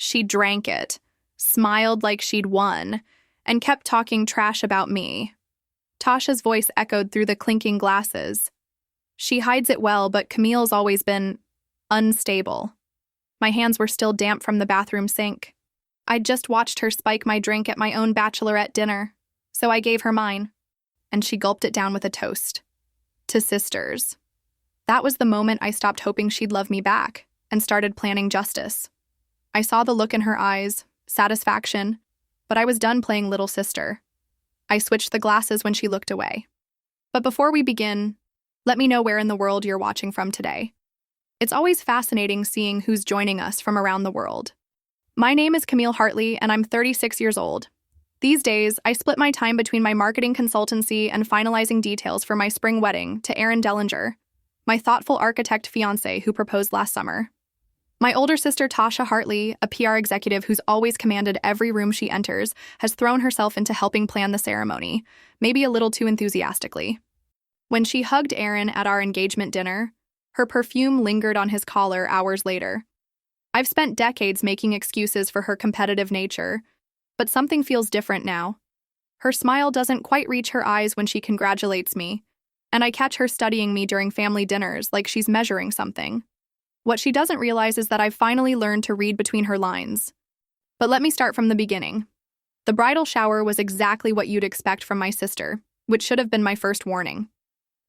She drank it, smiled like she'd won, and kept talking trash about me. Tasha's voice echoed through the clinking glasses. She hides it well, but Camille's always been unstable. My hands were still damp from the bathroom sink. I'd just watched her spike my drink at my own bachelorette dinner, so I gave her mine, and she gulped it down with a toast. To sisters. That was the moment I stopped hoping she'd love me back and started planning justice. I saw the look in her eyes, satisfaction, but I was done playing little sister. I switched the glasses when she looked away. But before we begin, let me know where in the world you're watching from today. It's always fascinating seeing who's joining us from around the world. My name is Camille Hartley, and I'm 36 years old. These days, I split my time between my marketing consultancy and finalizing details for my spring wedding to Aaron Dellinger, my thoughtful architect fiancé who proposed last summer. My older sister Tasha Hartley, a PR executive who's always commanded every room she enters, has thrown herself into helping plan the ceremony, maybe a little too enthusiastically. When she hugged Aaron at our engagement dinner, her perfume lingered on his collar hours later. I've spent decades making excuses for her competitive nature, but something feels different now. Her smile doesn't quite reach her eyes when she congratulates me, and I catch her studying me during family dinners like she's measuring something. What she doesn't realize is that I've finally learned to read between her lines. But let me start from the beginning. The bridal shower was exactly what you'd expect from my sister, which should have been my first warning.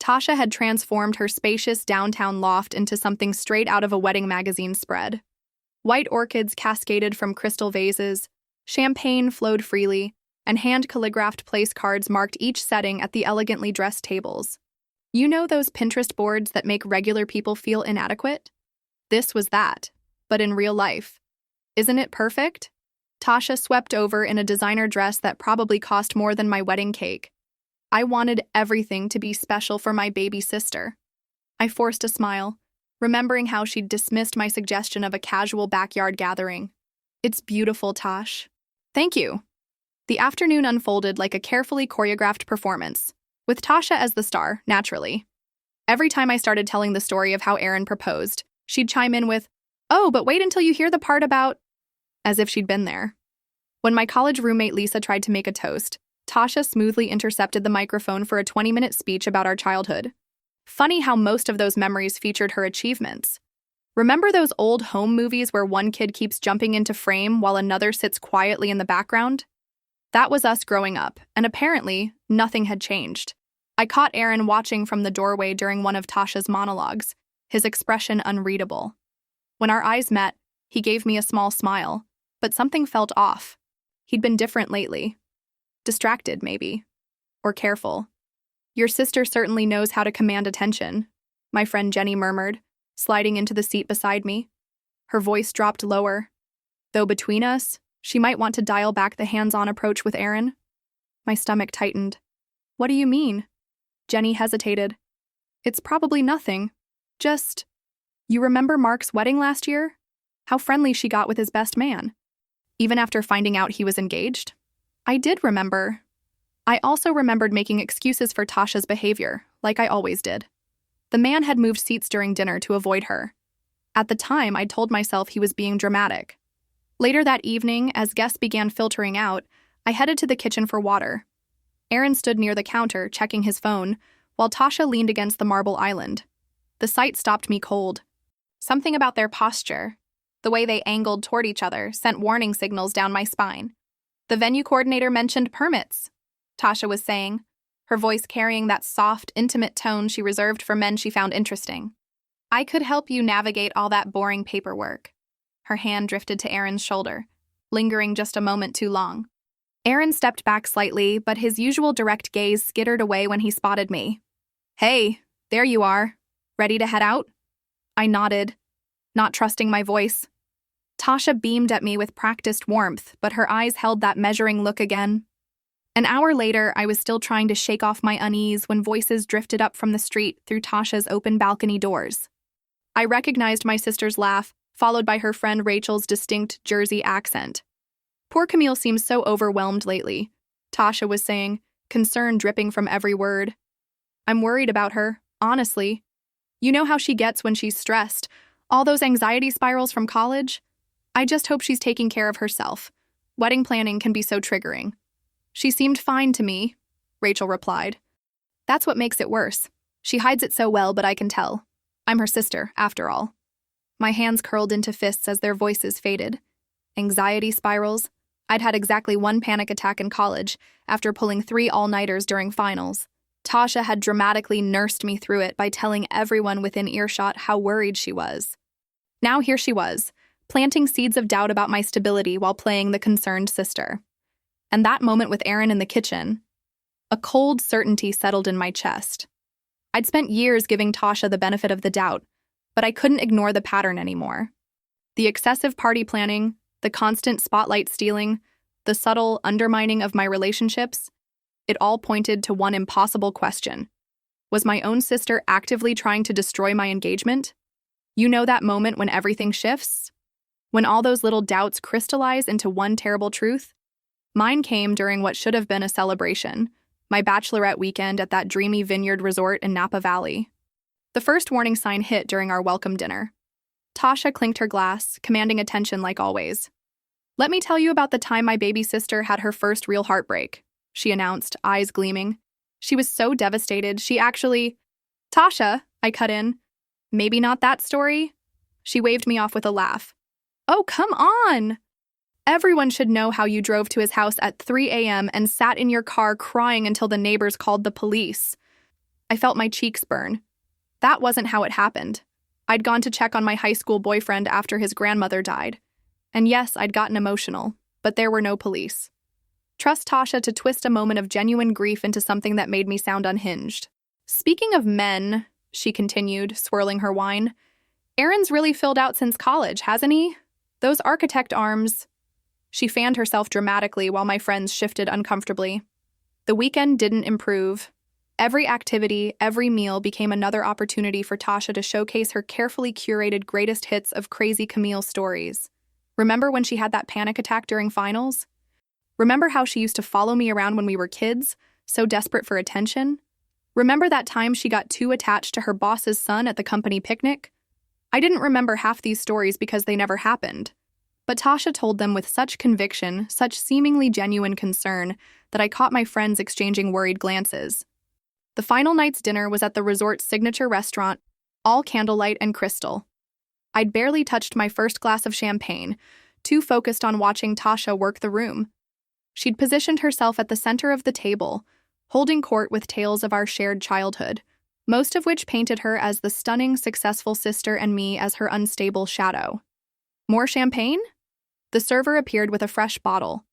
Tasha had transformed her spacious downtown loft into something straight out of a wedding magazine spread. White orchids cascaded from crystal vases, champagne flowed freely, and hand-calligraphed place cards marked each setting at the elegantly dressed tables. You know those Pinterest boards that make regular people feel inadequate? This was that, but in real life. Isn't it perfect? Tasha swept over in a designer dress that probably cost more than my wedding cake. I wanted everything to be special for my baby sister. I forced a smile, remembering how she'd dismissed my suggestion of a casual backyard gathering. It's beautiful, Tosh. Thank you. The afternoon unfolded like a carefully choreographed performance, with Tasha as the star, naturally. Every time I started telling the story of how Aaron proposed, she'd chime in with, "Oh, but wait until you hear the part about," as if she'd been there. When my college roommate Lisa tried to make a toast, Tasha smoothly intercepted the microphone for a 20-minute speech about our childhood. Funny how most of those memories featured her achievements. Remember those old home movies where one kid keeps jumping into frame while another sits quietly in the background? That was us growing up, and apparently, nothing had changed. I caught Aaron watching from the doorway during one of Tasha's monologues, his expression unreadable. When our eyes met, he gave me a small smile, but something felt off. He'd been different lately. Distracted, maybe. Or careful. "Your sister certainly knows how to command attention," my friend Jenny murmured, sliding into the seat beside me. Her voice dropped lower. Though between us, she might want to dial back the hands-on approach with Aaron. My stomach tightened. "What do you mean?" Jenny hesitated. "It's probably nothing. Just, you remember Mark's wedding last year? How friendly she got with his best man. Even after finding out he was engaged?" I did remember. I also remembered making excuses for Tasha's behavior, like I always did. The man had moved seats during dinner to avoid her. At the time, I told myself he was being dramatic. Later that evening, as guests began filtering out, I headed to the kitchen for water. Aaron stood near the counter, checking his phone, while Tasha leaned against the marble island. The sight stopped me cold. Something about their posture, the way they angled toward each other, sent warning signals down my spine. "The venue coordinator mentioned permits," Tasha was saying, her voice carrying that soft, intimate tone she reserved for men she found interesting. "I could help you navigate all that boring paperwork." Her hand drifted to Aaron's shoulder, lingering just a moment too long. Aaron stepped back slightly, but his usual direct gaze skittered away when he spotted me. "Hey, there you are. Ready to head out?" I nodded, not trusting my voice. Tasha beamed at me with practiced warmth, but her eyes held that measuring look again. An hour later, I was still trying to shake off my unease when voices drifted up from the street through Tasha's open balcony doors. I recognized my sister's laugh, followed by her friend Rachel's distinct Jersey accent. "Poor Camille seems so overwhelmed lately," Tasha was saying, concern dripping from every word. "I'm worried about her, honestly. You know how she gets when she's stressed, all those anxiety spirals from college? I just hope she's taking care of herself. Wedding planning can be so triggering. She seemed fine to me, Rachel replied. That's what makes it worse. She hides it so well, but I can tell. I'm her sister, after all. My hands curled into fists as their voices faded. Anxiety spirals. I'd had exactly one panic attack in college after pulling 3 all-nighters during finals. Tasha had dramatically nursed me through it by telling everyone within earshot how worried she was. Now here she was, planting seeds of doubt about my stability while playing the concerned sister. And that moment with Aaron in the kitchen, a cold certainty settled in my chest. I'd spent years giving Tasha the benefit of the doubt, but I couldn't ignore the pattern anymore. The excessive party planning, the constant spotlight stealing, the subtle undermining of my relationships, it all pointed to one impossible question. Was my own sister actively trying to destroy my engagement? You know that moment when everything shifts? When all those little doubts crystallize into one terrible truth? Mine came during what should have been a celebration, my bachelorette weekend at that dreamy vineyard resort in Napa Valley. The first warning sign hit during our welcome dinner. Tasha clinked her glass, commanding attention like always. Let me tell you about the time my baby sister had her first real heartbreak, she announced, eyes gleaming. She was so devastated, she actually… Tasha, I cut in. Maybe not that story? She waved me off with a laugh. Oh, come on! Everyone should know how you drove to his house at 3 a.m. and sat in your car crying until the neighbors called the police. I felt my cheeks burn. That wasn't how it happened. I'd gone to check on my high school boyfriend after his grandmother died. And yes, I'd gotten emotional, but there were no police. Trust Tasha to twist a moment of genuine grief into something that made me sound unhinged. Speaking of men, she continued, swirling her wine, Aaron's really filled out since college, hasn't he? Those architect arms… She fanned herself dramatically while my friends shifted uncomfortably. The weekend didn't improve. Every activity, every meal became another opportunity for Tasha to showcase her carefully curated greatest hits of crazy Camille stories. Remember when she had that panic attack during finals? Remember how she used to follow me around when we were kids, so desperate for attention? Remember that time she got too attached to her boss's son at the company picnic? I didn't remember half these stories because they never happened. But Tasha told them with such conviction, such seemingly genuine concern, that I caught my friends exchanging worried glances. The final night's dinner was at the resort's signature restaurant, all candlelight and crystal. I'd barely touched my first glass of champagne, too focused on watching Tasha work the room. She'd positioned herself at the center of the table, holding court with tales of our shared childhood, most of which painted her as the stunning, successful sister and me as her unstable shadow. More champagne? The server appeared with a fresh bottle.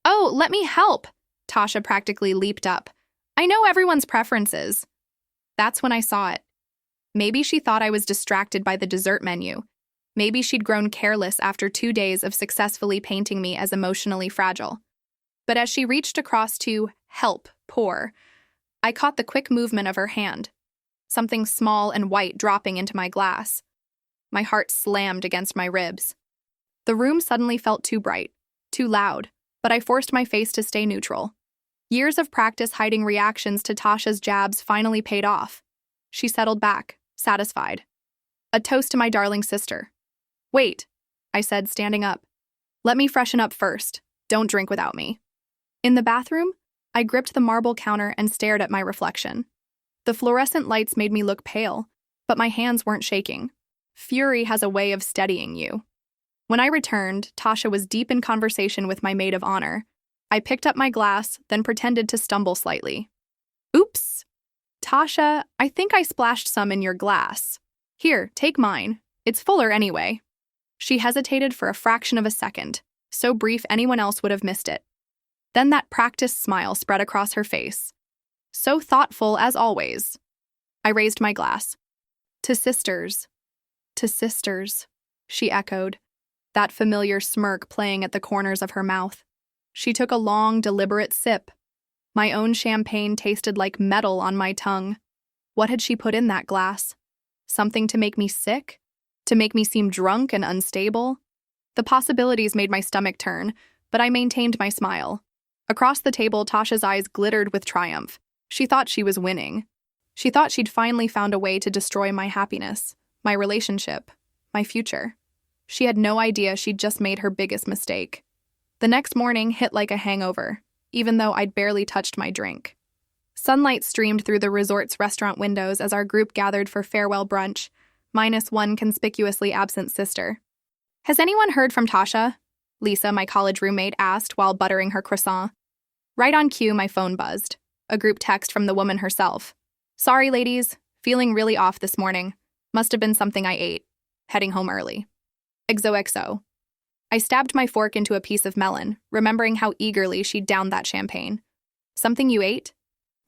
Oh, let me help! Tasha practically leaped up. I know everyone's preferences. That's when I saw it. Maybe she thought I was distracted by the dessert menu. Maybe she'd grown careless after 2 days of successfully painting me as emotionally fragile. But as she reached across to help pour, I caught the quick movement of her hand, something small and white dropping into my glass. My heart slammed against my ribs. The room suddenly felt too bright, too loud, but I forced my face to stay neutral. Years of practice hiding reactions to Tasha's jabs finally paid off. She settled back, satisfied. A toast to my darling sister. Wait, I said, standing up. Let me freshen up first. Don't drink without me. In the bathroom, I gripped the marble counter and stared at my reflection. The fluorescent lights made me look pale, but my hands weren't shaking. Fury has a way of steadying you. When I returned, Tasha was deep in conversation with my maid of honor. I picked up my glass, then pretended to stumble slightly. Oops! Tasha, I think I splashed some in your glass. Here, take mine. It's fuller anyway. She hesitated for a fraction of a second, so brief anyone else would have missed it. Then that practiced smile spread across her face. So thoughtful as always. I raised my glass. To sisters. To sisters, she echoed, that familiar smirk playing at the corners of her mouth. She took a long, deliberate sip. My own champagne tasted like metal on my tongue. What had she put in that glass? Something to make me sick? To make me seem drunk and unstable? The possibilities made my stomach turn, but I maintained my smile. Across the table, Tasha's eyes glittered with triumph. She thought she was winning. She thought she'd finally found a way to destroy my happiness, my relationship, my future. She had no idea she'd just made her biggest mistake. The next morning hit like a hangover, even though I'd barely touched my drink. Sunlight streamed through the resort's restaurant windows as our group gathered for farewell brunch, minus one conspicuously absent sister. "Has anyone heard from Tasha?" Lisa, my college roommate, asked while buttering her croissant. Right on cue, my phone buzzed. A group text from the woman herself. "Sorry, ladies. Feeling really off this morning. Must have been something I ate. Heading home early. XOXO." I stabbed my fork into a piece of melon, remembering how eagerly she'd downed that champagne. "Something you ate?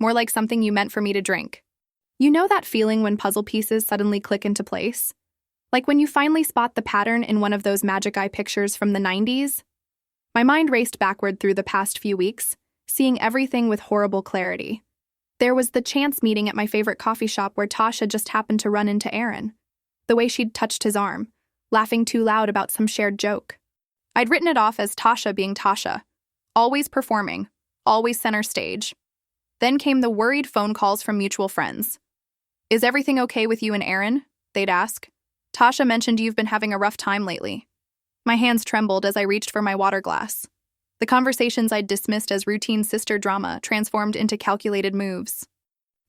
More like something you meant for me to drink." You know that feeling when puzzle pieces suddenly click into place? Like when you finally spot the pattern in one of those Magic Eye pictures from the 90s? My mind raced backward through the past few weeks, seeing everything with horrible clarity. There was the chance meeting at my favorite coffee shop where Tasha just happened to run into Aaron. The way she'd touched his arm, laughing too loud about some shared joke. I'd written it off as Tasha being Tasha, always performing, always center stage. Then came the worried phone calls from mutual friends. "Is everything okay with you and Aaron?" they'd ask. "Tasha mentioned you've been having a rough time lately." My hands trembled as I reached for my water glass. The conversations I'd dismissed as routine sister drama transformed into calculated moves.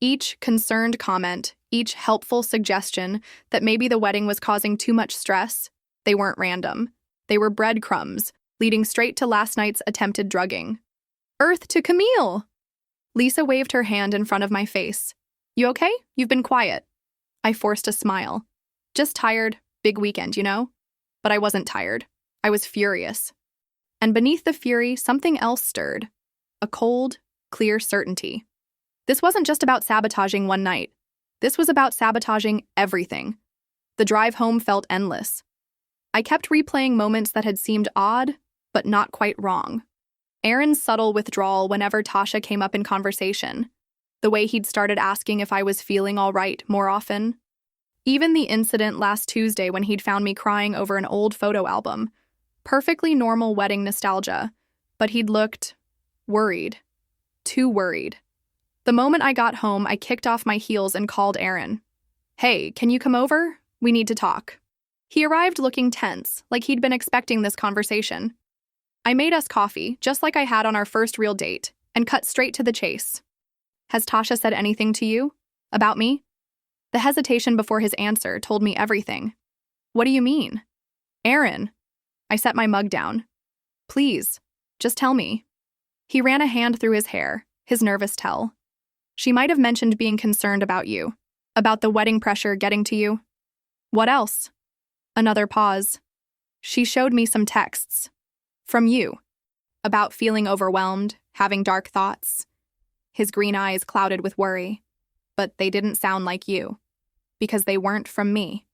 Each concerned comment, each helpful suggestion that maybe the wedding was causing too much stress, they weren't random. They were breadcrumbs, leading straight to last night's attempted drugging. "Earth to Camille!" Lisa waved her hand in front of my face. "You okay? You've been quiet." I forced a smile. "Just tired, big weekend, you know?" But I wasn't tired. I was furious. And beneath the fury, something else stirred. A cold, clear certainty. This wasn't just about sabotaging one night. This was about sabotaging everything. The drive home felt endless. I kept replaying moments that had seemed odd, but not quite wrong. Aaron's subtle withdrawal whenever Tasha came up in conversation. The way he'd started asking if I was feeling all right more often. Even the incident last Tuesday when he'd found me crying over an old photo album. Perfectly normal wedding nostalgia, but he'd looked worried. Too worried. The moment I got home, I kicked off my heels and called Aaron. "Hey, can you come over? We need to talk." He arrived looking tense, like he'd been expecting this conversation. I made us coffee, just like I had on our first real date, and cut straight to the chase. "Has Tasha said anything to you? About me?" The hesitation before his answer told me everything. "What do you mean?" "Aaron." I set my mug down. "Please, just tell me." He ran a hand through his hair, his nervous tell. "She might have mentioned being concerned about you, about the wedding pressure getting to you." "What else?" Another pause. "She showed me some texts. From you. About feeling overwhelmed, having dark thoughts." His green eyes clouded with worry. "But they didn't sound like you. Because they weren't from me."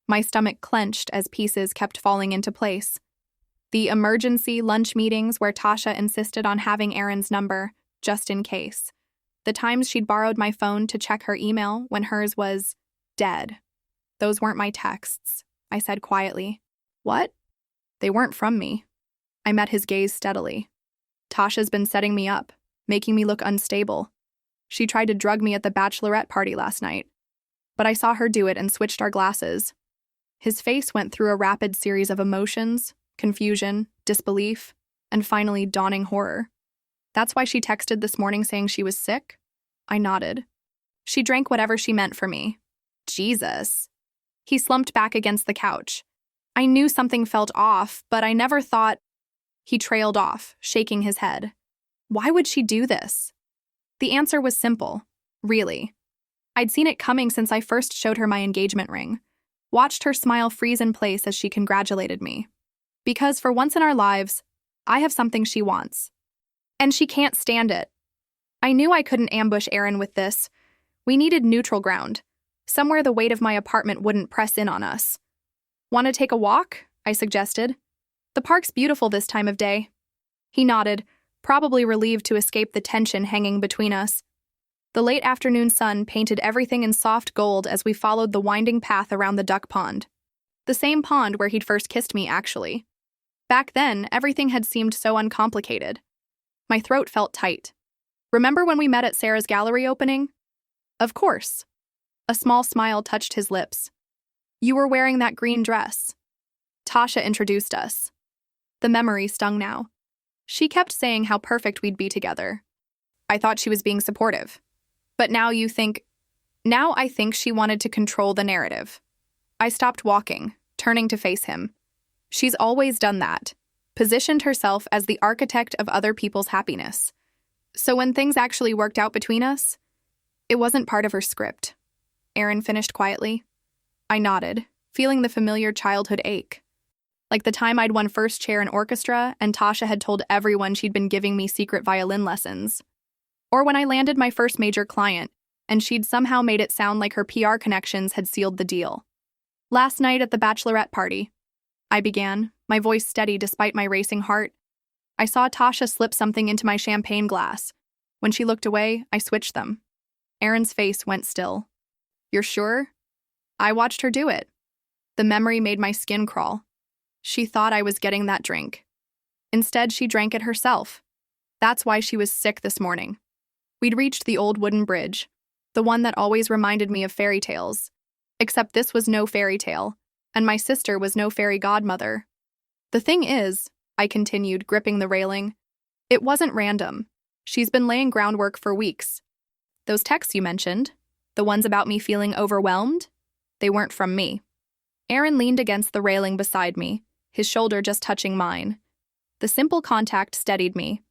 My stomach clenched as pieces kept falling into place. The emergency lunch meetings where Tasha insisted on having Aaron's number, just in case. The times she'd borrowed my phone to check her email when hers was dead. "Those weren't my texts," I said quietly. "What?" "They weren't from me." I met his gaze steadily. "Tasha's been setting me up, making me look unstable. She tried to drug me at the bachelorette party last night. But I saw her do it and switched our glasses." His face went through a rapid series of emotions, confusion, disbelief, and finally dawning horror. "That's why she texted this morning saying she was sick?" I nodded. "She drank whatever she meant for me." Jesus. He slumped back against the couch. I knew something felt off, but I never thought... He trailed off, shaking his head. Why would she do this? The answer was simple, really. I'd seen it coming since I first showed her my engagement ring, watched her smile freeze in place as she congratulated me. Because for once in our lives, I have something she wants. And she can't stand it. I knew I couldn't ambush Aaron with this. We needed neutral ground, somewhere the weight of my apartment wouldn't press in on us. "Want to take a walk?" I suggested. "The park's beautiful this time of day." He nodded, probably relieved to escape the tension hanging between us. The late afternoon sun painted everything in soft gold as we followed the winding path around the duck pond. The same pond where he'd first kissed me, actually. Back then, everything had seemed so uncomplicated. My throat felt tight. "Remember when we met at Sarah's gallery opening?" "Of course." A small smile touched his lips. "You were wearing that green dress." Tasha introduced us. The memory stung now. She kept saying how perfect we'd be together. I thought she was being supportive. But now I think she wanted to control the narrative. I stopped walking, turning to face him. She's always done that, positioned herself as the architect of other people's happiness. So when things actually worked out between us, it wasn't part of her script. Aaron finished quietly. I nodded, feeling the familiar childhood ache. Like the time I'd won first chair in orchestra and Tasha had told everyone she'd been giving me secret violin lessons. Or when I landed my first major client and she'd somehow made it sound like her PR connections had sealed the deal. Last night at the bachelorette party, I began, my voice steady despite my racing heart. I saw Tasha slip something into my champagne glass. When she looked away, I switched them. Aaron's face went still. You're sure? I watched her do it. The memory made my skin crawl. She thought I was getting that drink. Instead, she drank it herself. That's why she was sick this morning. We'd reached the old wooden bridge, the one that always reminded me of fairy tales. Except this was no fairy tale, and my sister was no fairy godmother. The thing is, I continued, gripping the railing, it wasn't random. She's been laying groundwork for weeks. Those texts you mentioned, the ones about me feeling overwhelmed, they weren't from me. Aaron leaned against the railing beside me, his shoulder just touching mine. The simple contact steadied me.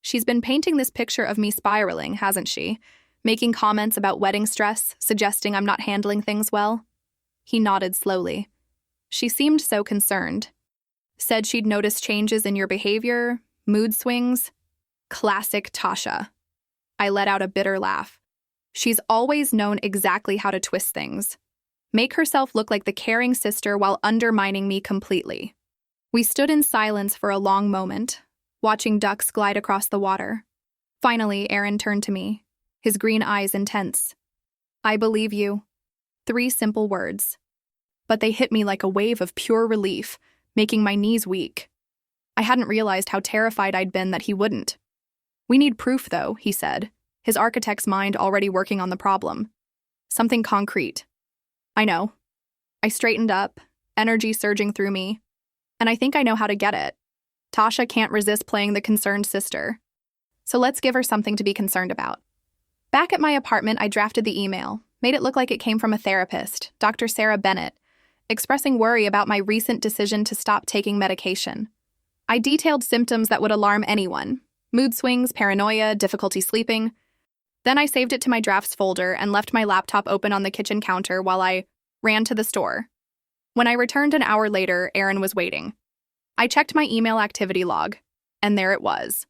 She's been painting this picture of me spiraling, hasn't she? Making comments about wedding stress, suggesting I'm not handling things well. He nodded slowly. She seemed so concerned. Said she'd noticed changes in your behavior, mood swings. Classic Tasha. I let out a bitter laugh. She's always known exactly how to twist things. Make herself look like the caring sister while undermining me completely. We stood in silence for a long moment, watching ducks glide across the water. Finally, Aaron turned to me, his green eyes intense. I believe you. 3 simple words. But they hit me like a wave of pure relief, making my knees weak. I hadn't realized how terrified I'd been that he wouldn't. We need proof, though, he said, his architect's mind already working on the problem. Something concrete. I know. I straightened up, energy surging through me. And I think I know how to get it. Tasha can't resist playing the concerned sister. So let's give her something to be concerned about. Back at my apartment, I drafted the email, made it look like it came from a therapist, Dr. Sarah Bennett, expressing worry about my recent decision to stop taking medication. I detailed symptoms that would alarm anyone: mood swings, paranoia, difficulty sleeping. Then I saved it to my drafts folder and left my laptop open on the kitchen counter while I ran to the store. When I returned an hour later, Aaron was waiting. I checked my email activity log, and there it was.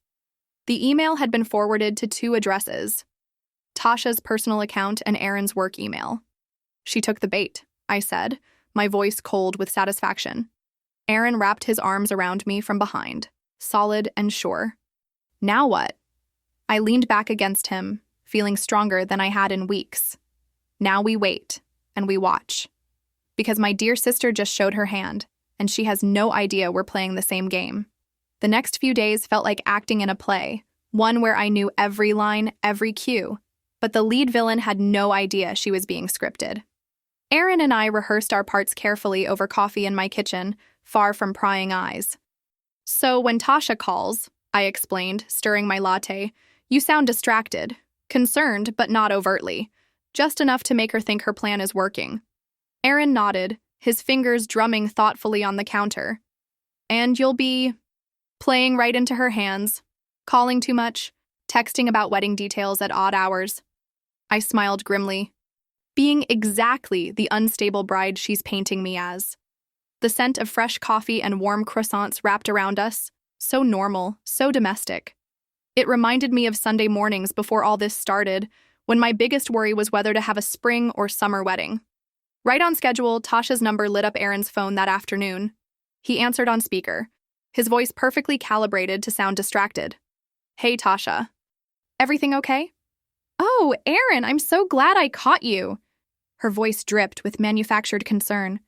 The email had been forwarded to 2 addresses: Tasha's personal account and Aaron's work email. She took the bait, I said, my voice cold with satisfaction. Aaron wrapped his arms around me from behind, solid and sure. Now what? I leaned back against him, feeling stronger than I had in weeks. Now we wait, and we watch. Because my dear sister just showed her hand, and she has no idea we're playing the same game. The next few days felt like acting in a play, one where I knew every line, every cue, but the lead villain had no idea she was being scripted. Aaron and I rehearsed our parts carefully over coffee in my kitchen, far from prying eyes. So when Tasha calls, I explained, stirring my latte, you sound distracted, concerned but not overtly, just enough to make her think her plan is working. Aaron nodded, his fingers drumming thoughtfully on the counter. And you'll be playing right into her hands, calling too much, texting about wedding details at odd hours. I smiled grimly, being exactly the unstable bride she's painting me as. The scent of fresh coffee and warm croissants wrapped around us, so normal, so domestic. It reminded me of Sunday mornings before all this started, when my biggest worry was whether to have a spring or summer wedding. Right on schedule, Tasha's number lit up Aaron's phone that afternoon. He answered on speaker, his voice perfectly calibrated to sound distracted. Hey, Tasha. Everything okay? Oh, Aaron, I'm so glad I caught you. Her voice dripped with manufactured concern.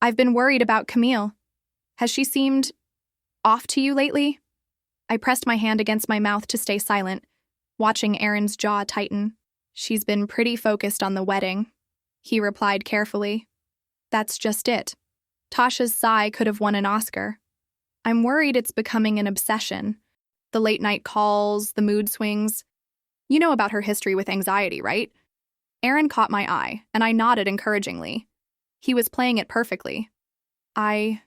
I've been worried about Camille. Has she seemed off to you lately? I pressed my hand against my mouth to stay silent, watching Aaron's jaw tighten. She's been pretty focused on the wedding, he replied carefully. That's just it. Tasha's sigh could have won an Oscar. I'm worried it's becoming an obsession. The late night calls, the mood swings. You know about her history with anxiety, right? Aaron caught my eye, and I nodded encouragingly. He was playing it perfectly. I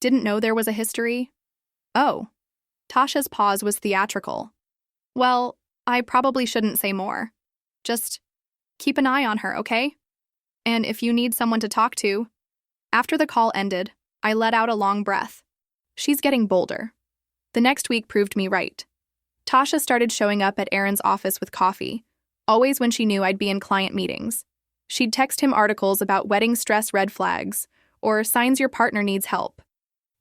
didn't know there was a history. Oh. Tasha's pause was theatrical. Well, I probably shouldn't say more. Just keep an eye on her, okay? And if you need someone to talk to. After the call ended, I let out a long breath. She's getting bolder. The next week proved me right. Tasha started showing up at Aaron's office with coffee, always when she knew I'd be in client meetings. She'd text him articles about wedding stress red flags, or signs your partner needs help.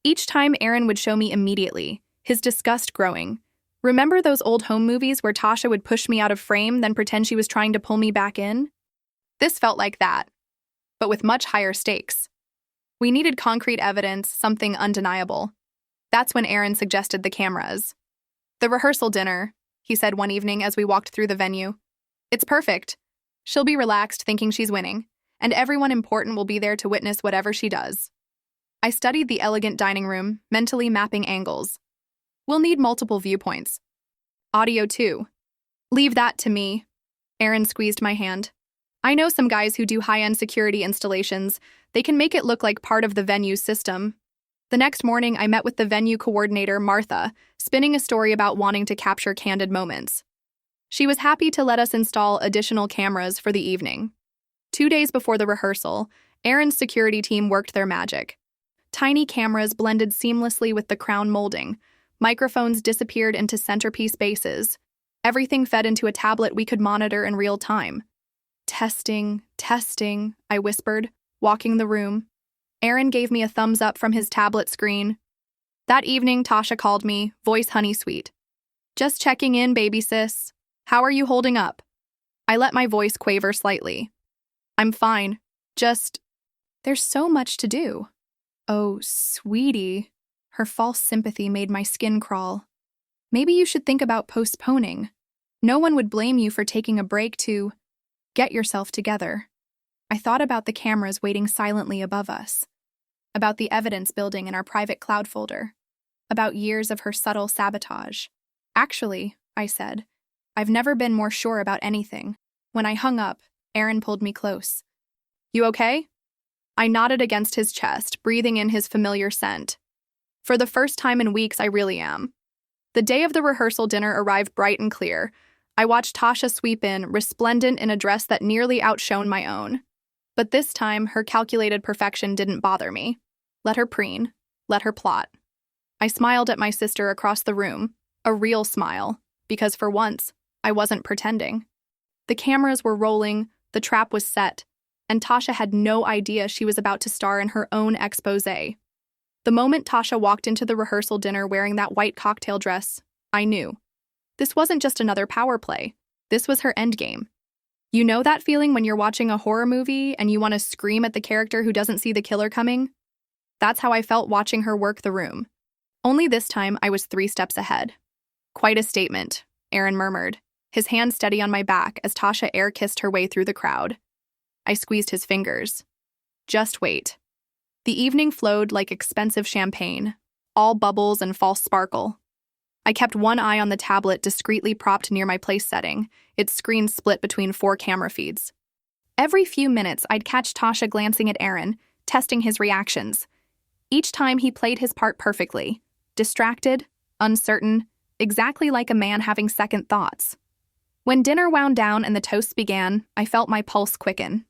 Each time Aaron would show me immediately, his disgust growing. Remember those old home movies where Tasha would push me out of frame, then pretend she was trying to pull me back in? This felt like that, but with much higher stakes. We needed concrete evidence, something undeniable. That's when Aaron suggested the cameras. The rehearsal dinner, he said one evening as we walked through the venue. It's perfect. She'll be relaxed thinking she's winning, and everyone important will be there to witness whatever she does. I studied the elegant dining room, mentally mapping angles. We'll need multiple viewpoints. Audio too. Leave that to me. Aaron squeezed my hand. I know some guys who do high-end security installations. They can make it look like part of the venue's system. The next morning, I met with the venue coordinator, Martha, spinning a story about wanting to capture candid moments. She was happy to let us install additional cameras for the evening. 2 days before the rehearsal, Aaron's security team worked their magic. Tiny cameras blended seamlessly with the crown molding. Microphones disappeared into centerpiece bases. Everything fed into a tablet we could monitor in real time. Testing, I whispered, walking the room. Aaron gave me a thumbs up from his tablet screen. That evening, Tasha called me, voice honey sweet. Just checking in, baby sis. How are you holding up? I let my voice quaver slightly. I'm fine. There's so much to do. Oh, sweetie. Her false sympathy made my skin crawl. Maybe you should think about postponing. No one would blame you for taking a break to get yourself together. I thought about the cameras waiting silently above us, about the evidence building in our private cloud folder, about years of her subtle sabotage. Actually, I said, I've never been more sure about anything. When I hung up, Aaron pulled me close. You okay? I nodded against his chest, breathing in his familiar scent. For the first time in weeks, I really am. The day of the rehearsal dinner arrived bright and clear. I watched Tasha sweep in, resplendent in a dress that nearly outshone my own. But this time, her calculated perfection didn't bother me. Let her preen. Let her plot. I smiled at my sister across the room, a real smile, because for once, I wasn't pretending. The cameras were rolling, the trap was set, and Tasha had no idea she was about to star in her own exposé. The moment Tasha walked into the rehearsal dinner wearing that white cocktail dress, I knew. This wasn't just another power play. This was her endgame. You know that feeling when you're watching a horror movie and you want to scream at the character who doesn't see the killer coming? That's how I felt watching her work the room. Only this time, I was 3 steps ahead. Quite a statement, Aaron murmured, his hand steady on my back as Tasha air-kissed her way through the crowd. I squeezed his fingers. Just wait. The evening flowed like expensive champagne, all bubbles and false sparkle. I kept one eye on the tablet discreetly propped near my place setting, its screen split between 4 camera feeds. Every few minutes, I'd catch Tasha glancing at Aaron, testing his reactions. Each time he played his part perfectly, distracted, uncertain, exactly like a man having second thoughts. When dinner wound down and the toasts began, I felt my pulse quicken.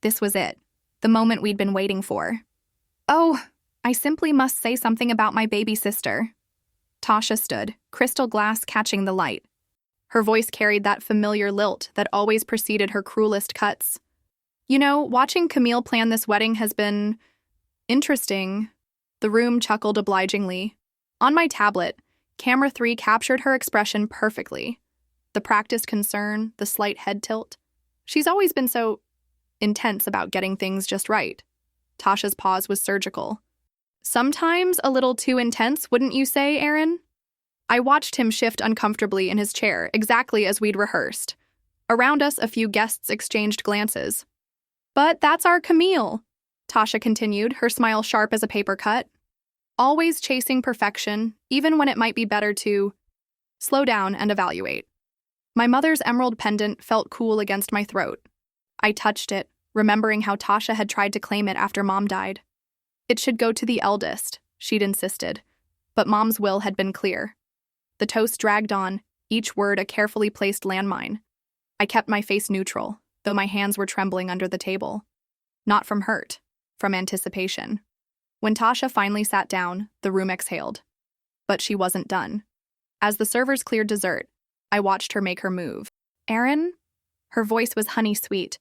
This was it, the moment we'd been waiting for. Oh, I simply must say something about my baby sister. Tasha stood, crystal glass catching the light. Her voice carried that familiar lilt that always preceded her cruelest cuts. You know, watching Camille plan this wedding has been interesting. The room chuckled obligingly. On my tablet, camera 3 captured her expression perfectly. The practiced concern, the slight head tilt. She's always been so intense about getting things just right. Tasha's pause was surgical. Sometimes a little too intense, wouldn't you say, Aaron? I watched him shift uncomfortably in his chair, exactly as we'd rehearsed. Around us, a few guests exchanged glances. But that's our Camille. Tasha continued, her smile sharp as a paper cut. Always chasing perfection, even when it might be better to slow down and evaluate. My mother's emerald pendant felt cool against my throat. I touched it, remembering how Tasha had tried to claim it after Mom died. It should go to the eldest, she'd insisted, but Mom's will had been clear. The toast dragged on, each word a carefully placed landmine. I kept my face neutral, though my hands were trembling under the table. Not from hurt, from anticipation. When Tasha finally sat down, the room exhaled. But she wasn't done. As the servers cleared dessert, I watched her make her move. "Aaron?" Her voice was honey-sweet.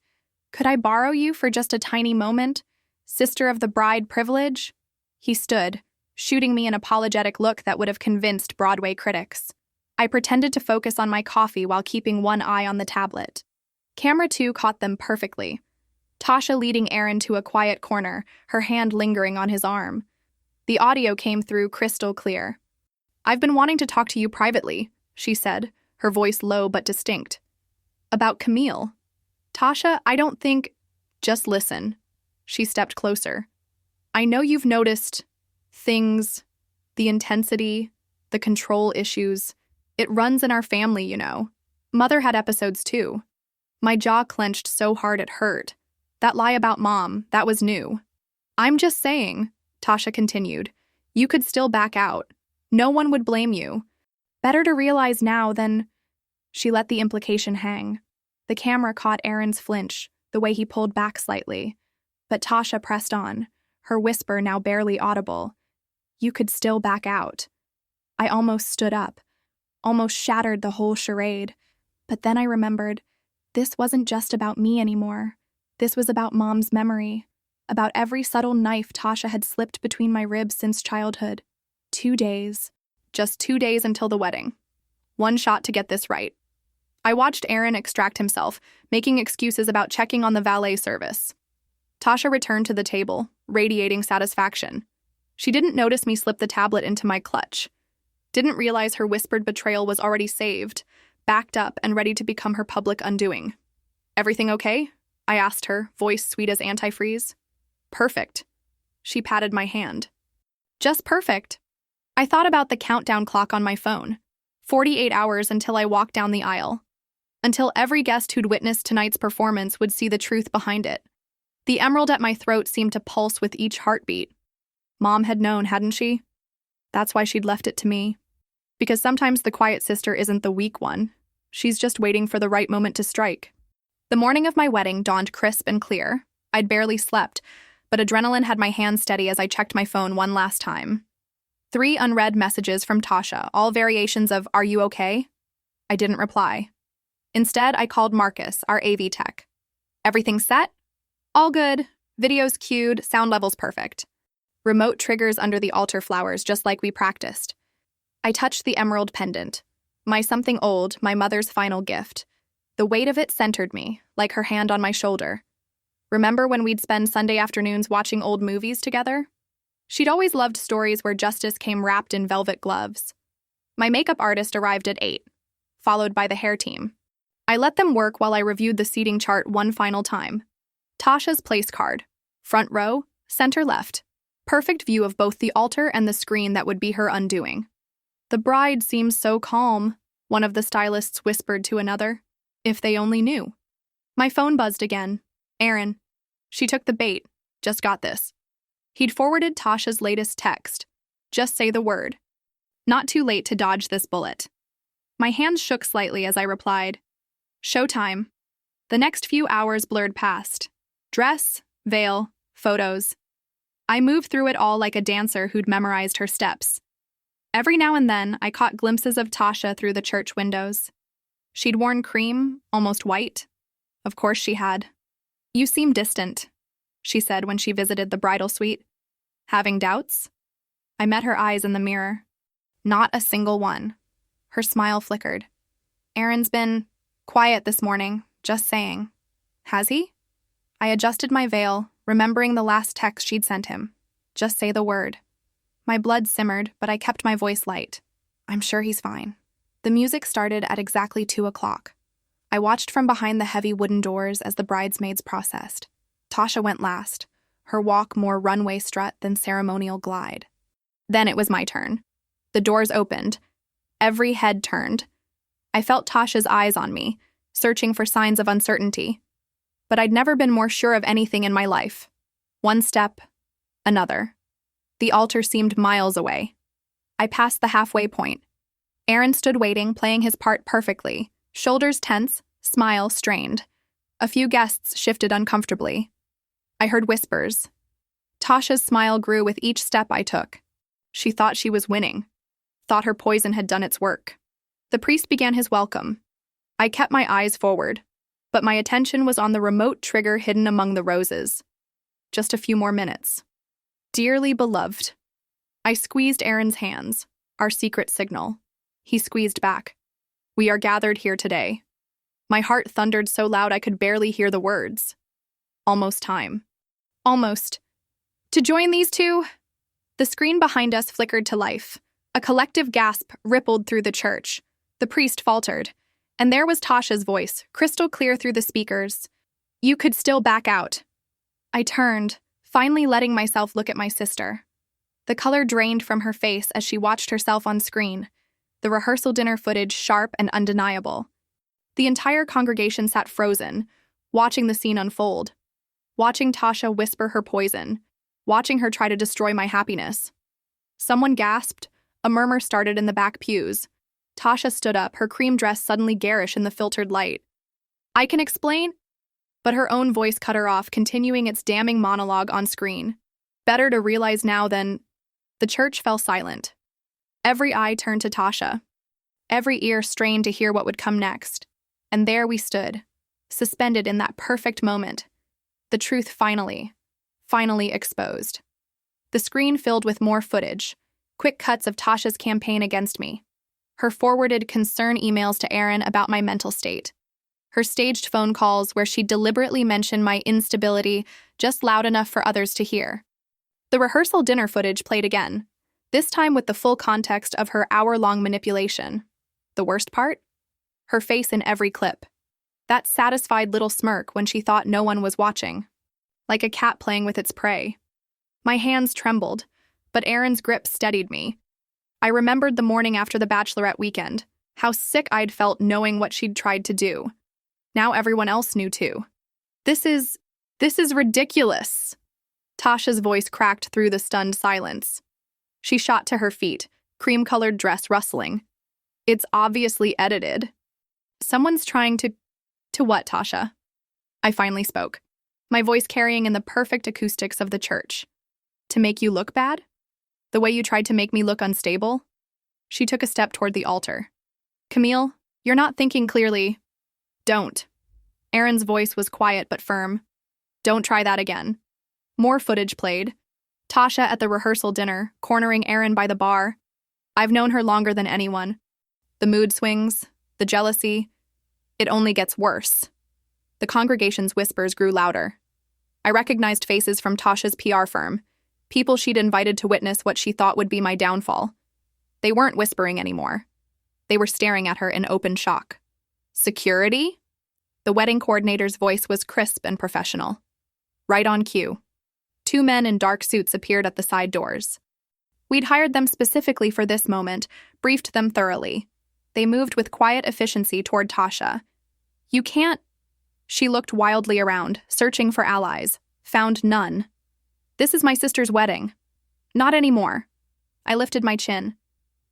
"Could I borrow you for just a tiny moment? Sister of the bride privilege?" He stood, shooting me an apologetic look that would have convinced Broadway critics. I pretended to focus on my coffee while keeping one eye on the tablet. Camera 2 caught them perfectly. Tasha leading Aaron to a quiet corner, her hand lingering on his arm. The audio came through crystal clear. "I've been wanting to talk to you privately," she said, her voice low but distinct. "About Camille." "Tasha, I don't think—" "Just listen." She stepped closer. "I know you've noticed things, the intensity, the control issues. It runs in our family, you know. Mother had episodes too. My jaw clenched so hard it hurt. That lie about Mom, that was new. I'm just saying," Tasha continued, "you could still back out. No one would blame you. Better to realize now than—" She let the implication hang. The camera caught Aaron's flinch, the way he pulled back slightly. But Tasha pressed on, her whisper now barely audible. "You could still back out." I almost stood up, almost shattered the whole charade. But then I remembered, this wasn't just about me anymore. This was about Mom's memory, about every subtle knife Tasha had slipped between my ribs since childhood. 2 days. Just 2 days until the wedding. One shot to get this right. I watched Aaron extract himself, making excuses about checking on the valet service. Tasha returned to the table, radiating satisfaction. She didn't notice me slip the tablet into my clutch. Didn't realize her whispered betrayal was already saved, backed up and ready to become her public undoing. "Everything okay?" I asked her, voice sweet as antifreeze. "Perfect." She patted my hand. "Just perfect." I thought about the countdown clock on my phone. 48 hours until I walked down the aisle. Until every guest who'd witnessed tonight's performance would see the truth behind it. The emerald at my throat seemed to pulse with each heartbeat. Mom had known, hadn't she? That's why she'd left it to me. Because sometimes the quiet sister isn't the weak one. She's just waiting for the right moment to strike. The morning of my wedding dawned crisp and clear. I'd barely slept, but adrenaline had my hands steady as I checked my phone one last time. 3 unread messages from Tasha, all variations of "Are you okay?" I didn't reply. Instead, I called Marcus, our AV tech. "Everything set?" "All good. Videos queued, sound levels perfect." Remote triggers under the altar flowers, just like we practiced. I touched the emerald pendant. My something old, my mother's final gift. The weight of it centered me, like her hand on my shoulder. Remember when we'd spend Sunday afternoons watching old movies together? She'd always loved stories where justice came wrapped in velvet gloves. My makeup artist arrived at 8, followed by the hair team. I let them work while I reviewed the seating chart one final time. Tasha's place card. Front row, center left. Perfect view of both the altar and the screen that would be her undoing. "The bride seems so calm," one of the stylists whispered to another. If they only knew. My phone buzzed again. Aaron. She took the bait. "Just got this." He'd forwarded Tasha's latest text. "Just say the word." Not too late to dodge this bullet. My hands shook slightly as I replied, "Showtime." The next few hours blurred past. Dress, veil, photos. I moved through it all like a dancer who'd memorized her steps. Every now and then, I caught glimpses of Tasha through the church windows. She'd worn cream, almost white. Of course she had. "You seem distant," she said when she visited the bridal suite. "Having doubts?" I met her eyes in the mirror. Not a single one. Her smile flickered. "Aaron's been quiet this morning, just saying." "Has he?" I adjusted my veil, remembering the last text she'd sent him. "Just say the word." My blood simmered, but I kept my voice light. "I'm sure he's fine." The music started at exactly 2 o'clock. I watched from behind the heavy wooden doors as the bridesmaids processed. Tasha went last, her walk more runway strut than ceremonial glide. Then it was my turn. The doors opened. Every head turned. I felt Tasha's eyes on me, searching for signs of uncertainty. But I'd never been more sure of anything in my life. One step, another. The altar seemed miles away. I passed the halfway point. Aaron stood waiting, playing his part perfectly, shoulders tense, smile strained. A few guests shifted uncomfortably. I heard whispers. Tasha's smile grew with each step I took. She thought she was winning, thought her poison had done its work. The priest began his welcome. I kept my eyes forward, but my attention was on the remote trigger hidden among the roses. Just a few more minutes. Dearly beloved. I squeezed Aaron's hands, our secret signal. He squeezed back. We are gathered here today. My heart thundered so loud I could barely hear the words. Almost time. Almost. To join these two? The screen behind us flickered to life. A collective gasp rippled through the church. The priest faltered. And there was Tasha's voice, crystal clear through the speakers. You could still back out. I turned, finally letting myself look at my sister. The color drained from her face as she watched herself on screen, the rehearsal dinner footage sharp and undeniable. The entire congregation sat frozen, watching the scene unfold, watching Tasha whisper her poison, watching her try to destroy my happiness. Someone gasped. A murmur started in the back pews. Tasha stood up, her cream dress suddenly garish in the filtered light. I can explain? But her own voice cut her off, continuing its damning monologue on screen. Better to realize now than... The church fell silent. Every eye turned to Tasha. Every ear strained to hear what would come next. And there we stood, suspended in that perfect moment. The truth finally exposed. The screen filled with more footage, quick cuts of Tasha's campaign against me. Her forwarded concern emails to Aaron about my mental state. Her staged phone calls where she deliberately mentioned my instability just loud enough for others to hear. The rehearsal dinner footage played again, this time with the full context of her hour-long manipulation. The worst part? Her face in every clip. That satisfied little smirk when she thought no one was watching. Like a cat playing with its prey. My hands trembled, but Aaron's grip steadied me. I remembered the morning after the bachelorette weekend, how sick I'd felt knowing what she'd tried to do. Now everyone else knew too. This is ridiculous. Tasha's voice cracked through the stunned silence. She shot to her feet, cream-colored dress rustling. It's obviously edited. Someone's trying to what, Tasha? I finally spoke, my voice carrying in the perfect acoustics of the church. To make you look bad? The way you tried to make me look unstable? She took a step toward the altar. Camille, you're not thinking clearly. Don't. Aaron's voice was quiet but firm. Don't try that again. More footage played. Tasha at the rehearsal dinner, cornering Aaron by the bar. I've known her longer than anyone. The mood swings, the jealousy. It only gets worse. The congregation's whispers grew louder. I recognized faces from Tasha's PR firm, people she'd invited to witness what she thought would be my downfall. They weren't whispering anymore. They were staring at her in open shock. Security? The wedding coordinator's voice was crisp and professional. Right on cue. 2 men in dark suits appeared at the side doors. We'd hired them specifically for this moment, briefed them thoroughly. They moved with quiet efficiency toward Tasha. You can't... She looked wildly around, searching for allies. Found none. This is my sister's wedding. Not anymore. I lifted my chin.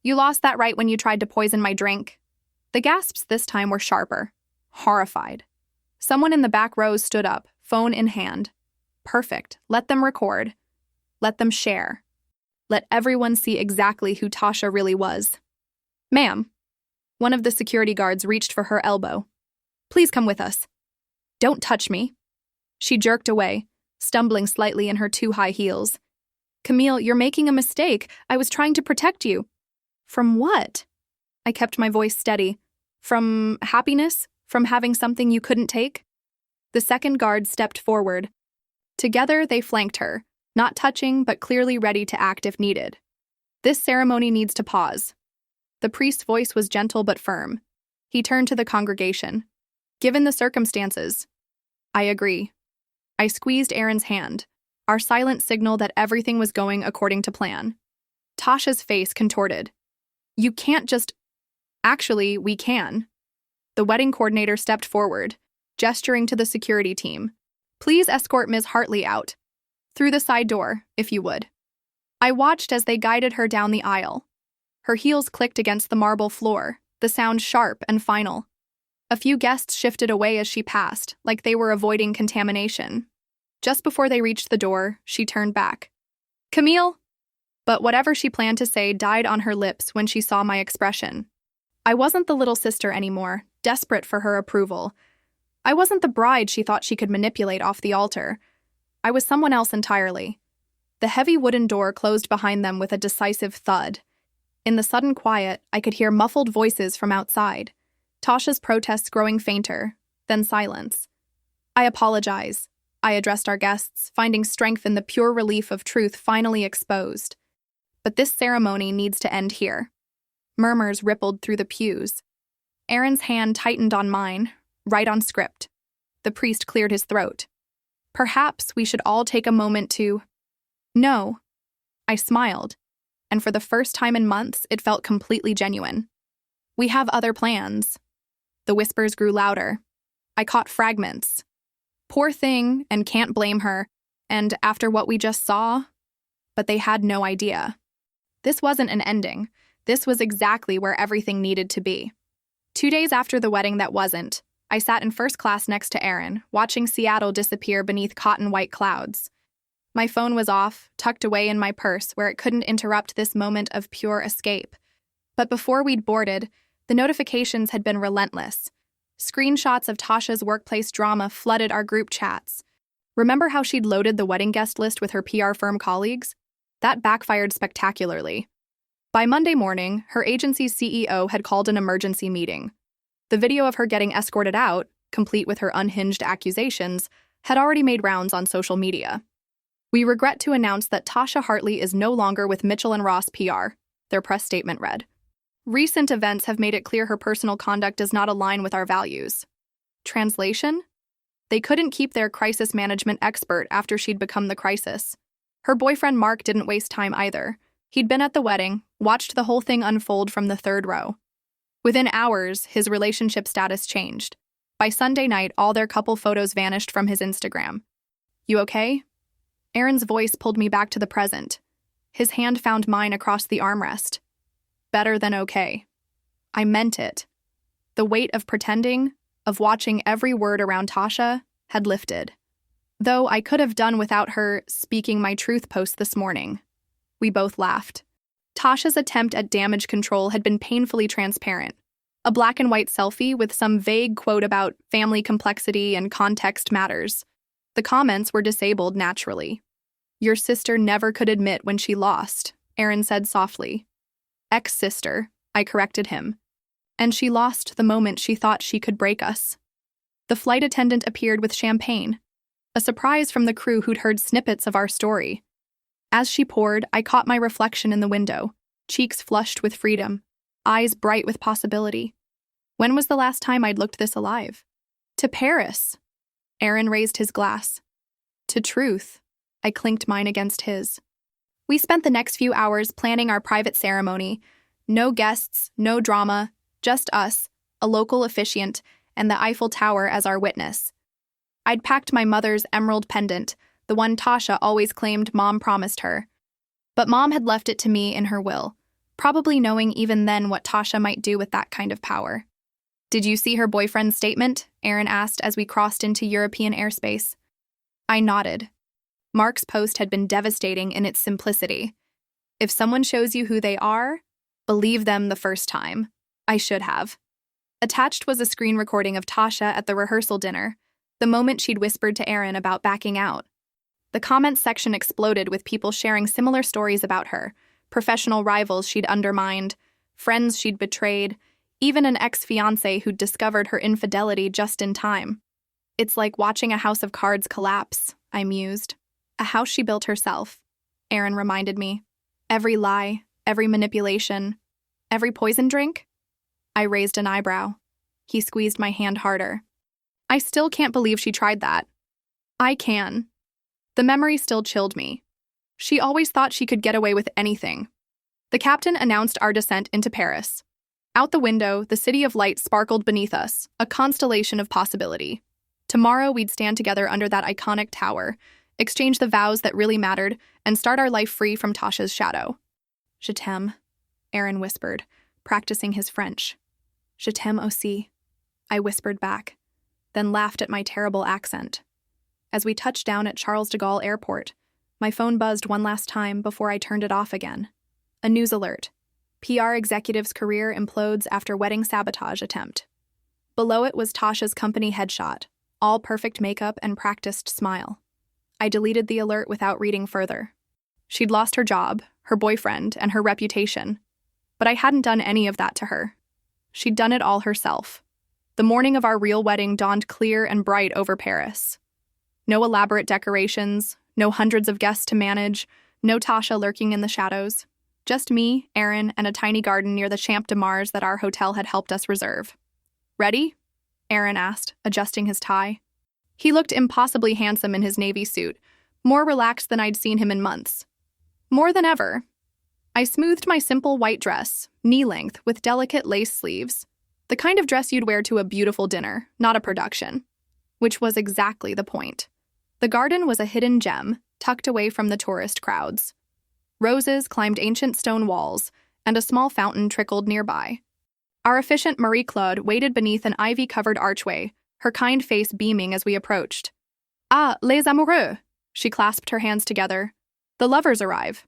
You lost that right when you tried to poison my drink. The gasps this time were sharper. Horrified. Someone in the back rows stood up, phone in hand. Perfect. Let them record. Let them share. Let everyone see exactly who Tasha really was. Ma'am. One of the security guards reached for her elbow. Please come with us. Don't touch me. She jerked away, stumbling slightly in her too high heels. Camille, you're making a mistake. I was trying to protect you. From what? I kept my voice steady. From happiness? From having something you couldn't take? The second guard stepped forward. Together, they flanked her, not touching but clearly ready to act if needed. This ceremony needs to pause. The priest's voice was gentle but firm. He turned to the congregation. Given the circumstances. I agree. I squeezed Aaron's hand. our silent signal that everything was going according to plan. Tasha's face contorted. You can't just… Actually, we can. The wedding coordinator stepped forward, gesturing to the security team. Please escort Ms. Hartley out. Through the side door, if you would. I watched as they guided her down the aisle. Her heels clicked against the marble floor, the sound sharp and final. A few guests shifted away as she passed, like they were avoiding contamination. Just before they reached the door, she turned back. Camille? But whatever she planned to say died on her lips when she saw my expression. I wasn't the little sister anymore, desperate for her approval. I wasn't the bride she thought she could manipulate off the altar. I was someone else entirely. The heavy wooden door closed behind them with a decisive thud. In the sudden quiet, I could hear muffled voices from outside. Tasha's protests growing fainter, then silence. I apologize. I addressed our guests, finding strength in the pure relief of truth finally exposed. But this ceremony needs to end here. Murmurs rippled through the pews. Aaron's hand tightened on mine, right on script. The priest cleared his throat. Perhaps we should all take a moment to… No. I smiled, and for the first time in months, it felt completely genuine. We have other plans. The whispers grew louder. I caught fragments. Poor thing, and can't blame her, and after what we just saw… But they had no idea. This wasn't an ending. This was exactly where everything needed to be. 2 days after the wedding that wasn't, I sat in first class next to Aaron, watching Seattle disappear beneath cotton-white clouds. My phone was off, tucked away in my purse where it couldn't interrupt this moment of pure escape. But before we'd boarded, the notifications had been relentless. Screenshots of Tasha's workplace drama flooded our group chats. Remember how she'd loaded the wedding guest list with her PR firm colleagues? That backfired spectacularly. By Monday morning, her agency's CEO had called an emergency meeting. The video of her getting escorted out, complete with her unhinged accusations, had already made rounds on social media. We regret to announce that Tasha Hartley is no longer with Mitchell & Ross PR, their press statement read. Recent events have made it clear her personal conduct does not align with our values. Translation? They couldn't keep their crisis management expert after she'd become the crisis. Her boyfriend Mark didn't waste time either. He'd been at the wedding, watched the whole thing unfold from the third row. Within hours, his relationship status changed. By Sunday night, all their couple photos vanished from his Instagram. You okay? Aaron's voice pulled me back to the present. His hand found mine across the armrest. Better than okay. I meant it. The weight of pretending, of watching every word around Tasha, had lifted. Though I could have done without her speaking my truth post this morning. We both laughed. Tasha's attempt at damage control had been painfully transparent. A black and white selfie with some vague quote about family complexity and context matters. The comments were disabled naturally. Your sister never could admit when she lost, Aaron said softly. Ex-sister, I corrected him. And she lost the moment she thought she could break us. The flight attendant appeared with champagne, a surprise from the crew who'd heard snippets of our story. As she poured, I caught my reflection in the window, cheeks flushed with freedom, eyes bright with possibility. When was the last time I'd looked this alive? To Paris. Aaron raised his glass. To truth. I clinked mine against his. We spent the next few hours planning our private ceremony. No guests, no drama, just us, a local officiant, and the Eiffel Tower as our witness. I'd packed my mother's emerald pendant, the one Tasha always claimed Mom promised her. But Mom had left it to me in her will, probably knowing even then what Tasha might do with that kind of power. Did you see her boyfriend's statement? Aaron asked as we crossed into European airspace. I nodded. Mark's post had been devastating in its simplicity. If someone shows you who they are, believe them the first time. I should have. Attached was a screen recording of Tasha at the rehearsal dinner, the moment she'd whispered to Aaron about backing out. The comments section exploded with people sharing similar stories about her, professional rivals she'd undermined, friends she'd betrayed, even an ex-fiancé who'd discovered her infidelity just in time. It's like watching a house of cards collapse, I mused. A house she built herself, Aaron reminded me. Every lie, every manipulation, every poison drink? I raised an eyebrow. He squeezed my hand harder. I still can't believe she tried that. I can. The memory still chilled me. She always thought she could get away with anything. The captain announced our descent into Paris. Out the window, the city of light sparkled beneath us, a constellation of possibility. Tomorrow we'd stand together under that iconic tower, exchange the vows that really mattered, and start our life free from Tasha's shadow. Je t'aime, Aaron whispered, practicing his French. Je t'aime aussi, I whispered back, then laughed at my terrible accent. As we touched down at Charles de Gaulle Airport, my phone buzzed one last time before I turned it off again. A news alert. PR executive's career implodes after wedding sabotage attempt. Below it was Tasha's company headshot, all perfect makeup and practiced smile. I deleted the alert without reading further. She'd lost her job, her boyfriend, and her reputation. But I hadn't done any of that to her. She'd done it all herself. The morning of our real wedding dawned clear and bright over Paris. No elaborate decorations, no hundreds of guests to manage, no Tasha lurking in the shadows. Just me, Aaron, and a tiny garden near the Champ de Mars that our hotel had helped us reserve. Ready? Aaron asked, adjusting his tie. He looked impossibly handsome in his navy suit, more relaxed than I'd seen him in months. More than ever. I smoothed my simple white dress, knee-length, with delicate lace sleeves. The kind of dress you'd wear to a beautiful dinner, not a production. Which was exactly the point. The garden was a hidden gem, tucked away from the tourist crowds. Roses climbed ancient stone walls, and a small fountain trickled nearby. Our efficient Marie-Claude waited beneath an ivy-covered archway, her kind face beaming as we approached. Ah, les amoureux! She clasped her hands together. The lovers arrive.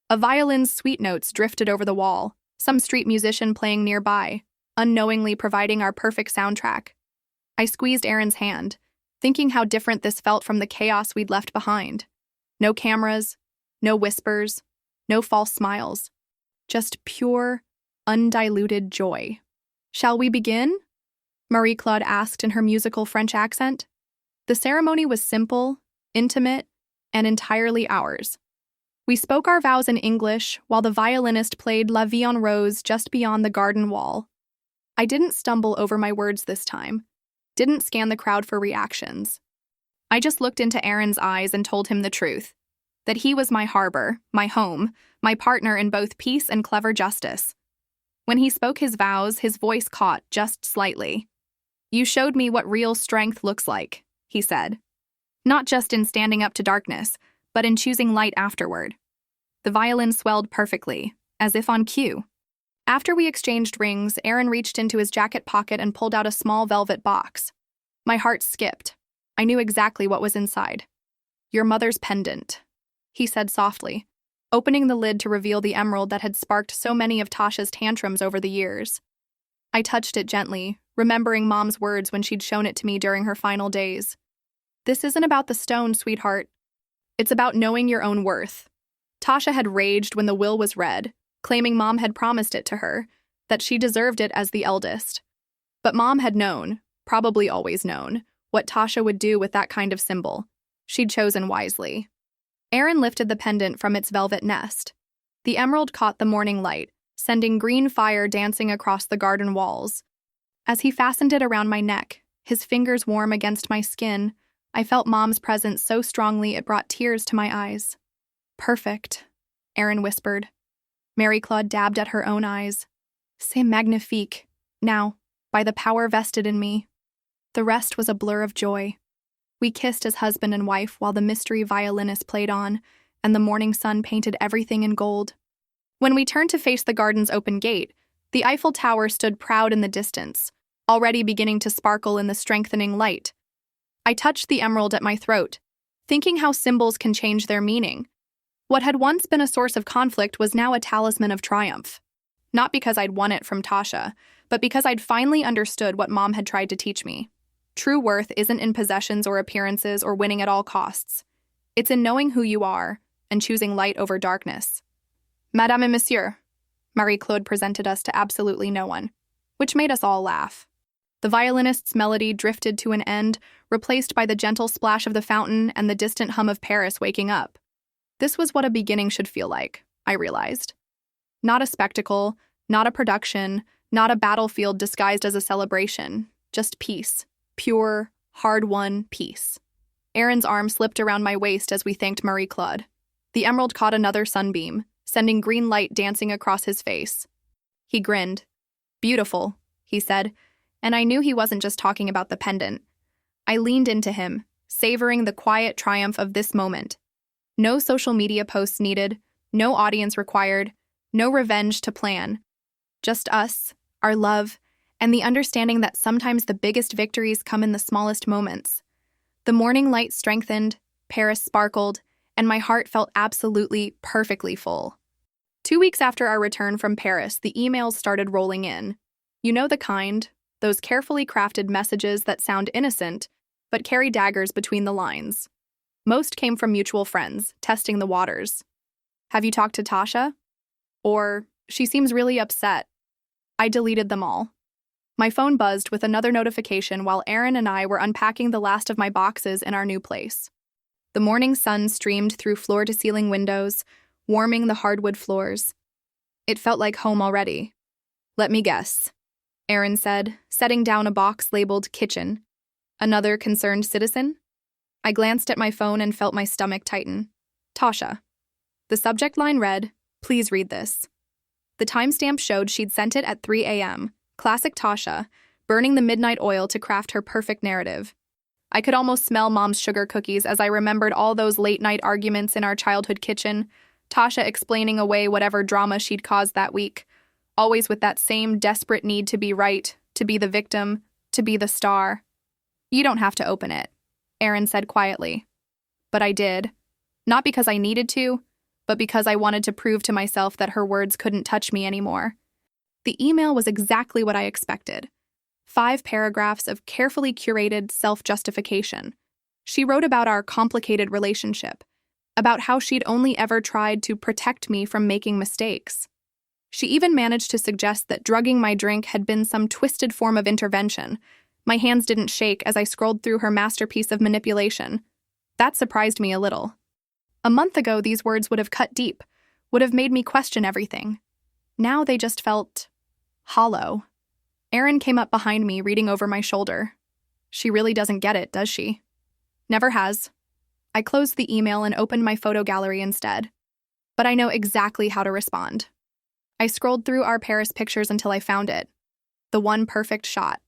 A violin's sweet notes drifted over the wall, some street musician playing nearby, unknowingly providing our perfect soundtrack. I squeezed Aaron's hand, thinking how different this felt from the chaos we'd left behind. No cameras, no whispers, no false smiles. Just pure, undiluted joy. Shall we begin? Marie-Claude asked in her musical French accent. The ceremony was simple, intimate, and entirely ours. We spoke our vows in English while the violinist played La Vie en Rose just beyond the garden wall. I didn't stumble over my words this time, didn't scan the crowd for reactions. I just looked into Aaron's eyes and told him the truth, that he was my harbor, my home, my partner in both peace and clever justice. When he spoke his vows, his voice caught just slightly. You showed me what real strength looks like, he said. Not just in standing up to darkness, but in choosing light afterward. The violin swelled perfectly, as if on cue. After we exchanged rings, Aaron reached into his jacket pocket and pulled out a small velvet box. My heart skipped. I knew exactly what was inside. Your mother's pendant, he said softly, opening the lid to reveal the emerald that had sparked so many of Tasha's tantrums over the years. I touched it gently, remembering Mom's words when she'd shown it to me during her final days. This isn't about the stone, sweetheart. It's about knowing your own worth. Tasha had raged when the will was read, claiming Mom had promised it to her, that she deserved it as the eldest. But Mom had known, probably always known, what Tasha would do with that kind of symbol. She'd chosen wisely. Aaron lifted the pendant from its velvet nest. The emerald caught the morning light, sending green fire dancing across the garden walls. As he fastened it around my neck, his fingers warm against my skin, I felt Mom's presence so strongly it brought tears to my eyes. Perfect, Aaron whispered. Marie-Claude dabbed at her own eyes. C'est magnifique. Now, by the power vested in me. The rest was a blur of joy. We kissed as husband and wife while the mystery violinist played on, and the morning sun painted everything in gold. When we turned to face the garden's open gate, the Eiffel Tower stood proud in the distance, already beginning to sparkle in the strengthening light. I touched the emerald at my throat, thinking how symbols can change their meaning. What had once been a source of conflict was now a talisman of triumph. Not because I'd won it from Tasha, but because I'd finally understood what Mom had tried to teach me. True worth isn't in possessions or appearances or winning at all costs. It's in knowing who you are and choosing light over darkness. Madame and Monsieur, Marie-Claude presented us to absolutely no one, which made us all laugh. The violinist's melody drifted to an end, replaced by the gentle splash of the fountain and the distant hum of Paris waking up. This was what a beginning should feel like, I realized. Not a spectacle, not a production, not a battlefield disguised as a celebration, just peace. Pure, hard-won peace. Aaron's arm slipped around my waist as we thanked Marie-Claude. The emerald caught another sunbeam, sending green light dancing across his face. He grinned. "Beautiful," he said, and I knew he wasn't just talking about the pendant. I leaned into him, savoring the quiet triumph of this moment. No social media posts needed, no audience required, no revenge to plan. Just us, our love, and the understanding that sometimes the biggest victories come in the smallest moments. The morning light strengthened, Paris sparkled, and my heart felt absolutely, perfectly full. 2 weeks after our return from Paris, the emails started rolling in. You know the kind, those carefully crafted messages that sound innocent, but carry daggers between the lines. Most came from mutual friends, testing the waters. "Have you talked to Tasha?" Or, "She seems really upset." I deleted them all. My phone buzzed with another notification while Aaron and I were unpacking the last of my boxes in our new place. The morning sun streamed through floor-to-ceiling windows, warming the hardwood floors. It felt like home already. "Let me guess," Aaron said, setting down a box labeled kitchen. "Another concerned citizen?" I glanced at my phone and felt my stomach tighten. "Tasha." The subject line read, "Please read this." The timestamp showed she'd sent it at 3 a.m. Classic Tasha, burning the midnight oil to craft her perfect narrative. I could almost smell Mom's sugar cookies as I remembered all those late-night arguments in our childhood kitchen, Tasha explaining away whatever drama she'd caused that week, always with that same desperate need to be right, to be the victim, to be the star. "You don't have to open it," Aaron said quietly. But I did. Not because I needed to, but because I wanted to prove to myself that her words couldn't touch me anymore. The email was exactly what I expected. 5 paragraphs of carefully curated self-justification. She wrote about our complicated relationship, about how she'd only ever tried to protect me from making mistakes. She even managed to suggest that drugging my drink had been some twisted form of intervention. My hands didn't shake as I scrolled through her masterpiece of manipulation. That surprised me a little. A month ago, these words would have cut deep, would have made me question everything. Now they just felt hollow. Aaron came up behind me, reading over my shoulder. "She really doesn't get it, does she?" "Never has." I closed the email and opened my photo gallery instead. But I know exactly how to respond. I scrolled through our Paris pictures until I found it. The one perfect shot.